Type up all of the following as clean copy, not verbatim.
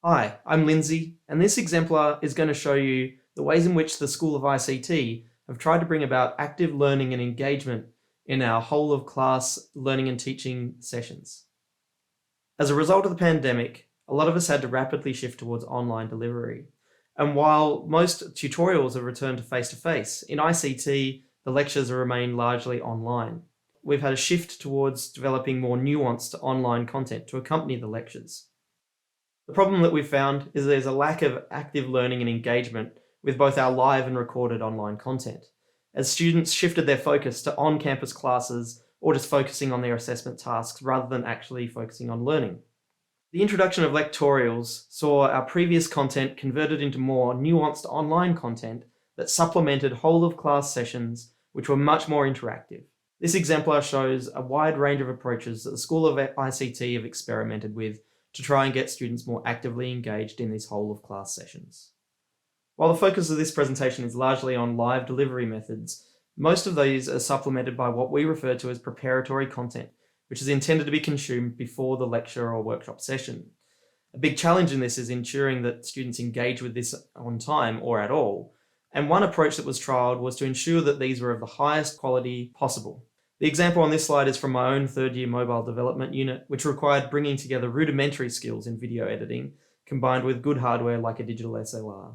Hi, I'm Lindsay, and this exemplar is going to show you the ways in which the School of ICT have tried to bring about active learning and engagement in our whole of class learning and teaching sessions. As a result of the pandemic, a lot of us had to rapidly shift towards online delivery. And while most tutorials have returned to face-to-face, in ICT, the lectures have remained largely online. We've had a shift towards developing more nuanced online content to accompany the lectures. The problem that we've found is there's a lack of active learning and engagement with both our live and recorded online content, as students shifted their focus to on-campus classes or just focusing on their assessment tasks rather than actually focusing on learning. The introduction of lectorials saw our previous content converted into more nuanced online content that supplemented whole-of-class sessions, which were much more interactive. This exemplar shows a wide range of approaches that the School of ICT have experimented with to try and get students more actively engaged in these whole-of-class sessions. While the focus of this presentation is largely on live delivery methods, most of these are supplemented by what we refer to as preparatory content, which is intended to be consumed before the lecture or workshop session. A big challenge in this is ensuring that students engage with this on time or at all, and one approach that was trialled was to ensure that these were of the highest quality possible. The example on this slide is from my own third-year mobile development unit, which required bringing together rudimentary skills in video editing, combined with good hardware like a digital SLR.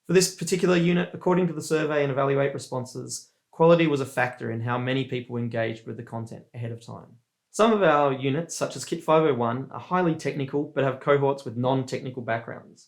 For this particular unit, according to the survey and Evaluate responses, quality was a factor in how many people engaged with the content ahead of time. Some of our units, such as Kit 501, are highly technical but have cohorts with non-technical backgrounds.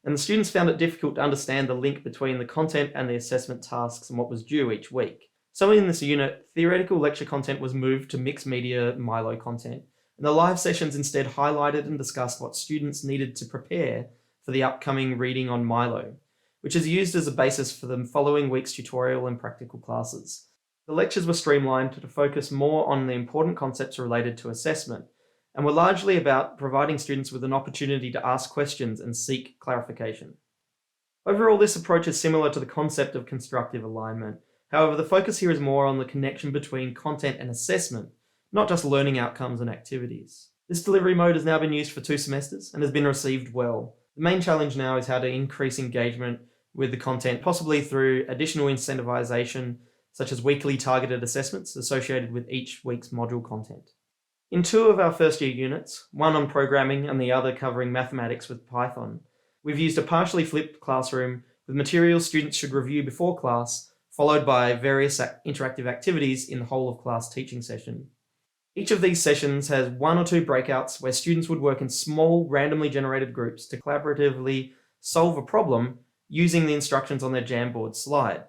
And the students found it difficult to understand the link between the content and the assessment tasks and what was due each week. So in this unit, theoretical lecture content was moved to mixed media Milo content, and the live sessions instead highlighted and discussed what students needed to prepare for the upcoming reading on Milo, which is used as a basis for the following week's tutorial and practical classes. The lectures were streamlined to focus more on the important concepts related to assessment, and were largely about providing students with an opportunity to ask questions and seek clarification. Overall, this approach is similar to the concept of constructive alignment. However, the focus here is more on the connection between content and assessment, not just learning outcomes and activities. This delivery mode has now been used for 2 semesters and has been received well. The main challenge now is how to increase engagement with the content, possibly through additional incentivization, such as weekly targeted assessments associated with each week's module content. In 2 of our first-year units, one on programming and the other covering mathematics with Python, we've used a partially flipped classroom with materials students should review before class, followed by various interactive activities in the whole-of-class teaching session. Each of these sessions has 1 or 2 breakouts where students would work in small, randomly generated groups to collaboratively solve a problem using the instructions on their Jamboard slide.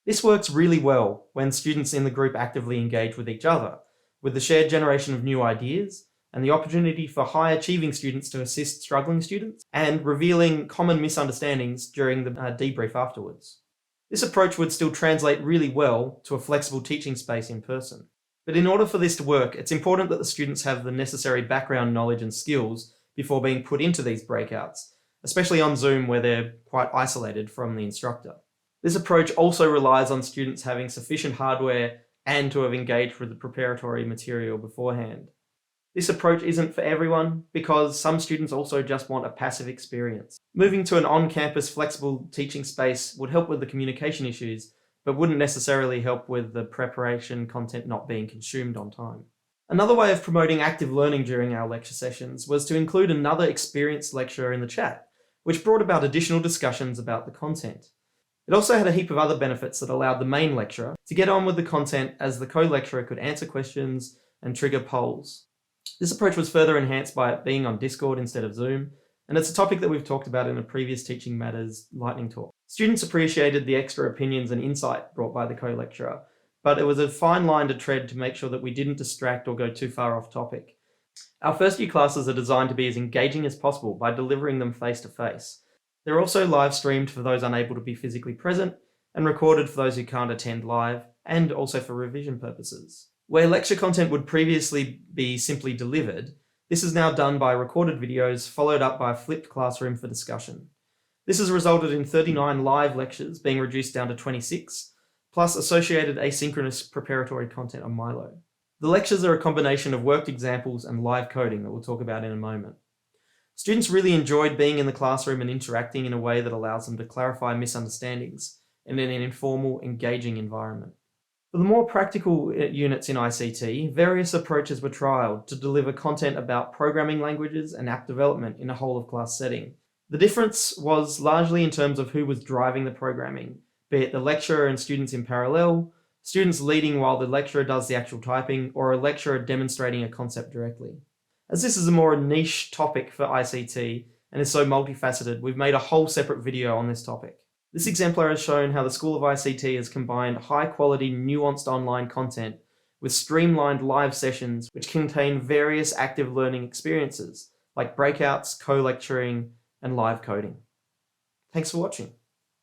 This works really well when students in the group actively engage with each other, with the shared generation of new ideas and the opportunity for high-achieving students to assist struggling students and revealing common misunderstandings during the debrief afterwards. This approach would still translate really well to a flexible teaching space in person. But in order for this to work, it's important that the students have the necessary background knowledge and skills before being put into these breakouts, especially on Zoom where they're quite isolated from the instructor. This approach also relies on students having sufficient hardware and to have engaged with the preparatory material beforehand. This approach isn't for everyone because some students also just want a passive experience. Moving to an on-campus flexible teaching space would help with the communication issues, but wouldn't necessarily help with the preparation content not being consumed on time. Another way of promoting active learning during our lecture sessions was to include another experienced lecturer in the chat, which brought about additional discussions about the content. It also had a heap of other benefits that allowed the main lecturer to get on with the content as the co-lecturer could answer questions and trigger polls. This approach was further enhanced by it being on Discord instead of Zoom, and it's a topic that we've talked about in a previous Teaching Matters lightning talk. Students appreciated the extra opinions and insight brought by the co-lecturer, but it was a fine line to tread to make sure that we didn't distract or go too far off topic. Our first year classes are designed to be as engaging as possible by delivering them face-to-face. They're also live streamed for those unable to be physically present and recorded for those who can't attend live, and also for revision purposes. Where lecture content would previously be simply delivered, this is now done by recorded videos followed up by a flipped classroom for discussion. This has resulted in 39 live lectures being reduced down to 26, plus associated asynchronous preparatory content on Milo. The lectures are a combination of worked examples and live coding that we'll talk about in a moment. Students really enjoyed being in the classroom and interacting in a way that allows them to clarify misunderstandings in an informal, engaging environment. For the more practical units in ICT, various approaches were trialled to deliver content about programming languages and app development in a whole-of-class setting. The difference was largely in terms of who was driving the programming, be it the lecturer and students in parallel, students leading while the lecturer does the actual typing, or a lecturer demonstrating a concept directly. As this is a more niche topic for ICT and is so multifaceted, we've made a whole separate video on this topic. This exemplar has shown how the School of ICT has combined high-quality, nuanced online content with streamlined live sessions which contain various active learning experiences, like breakouts, co-lecturing, and live coding. Thanks for watching.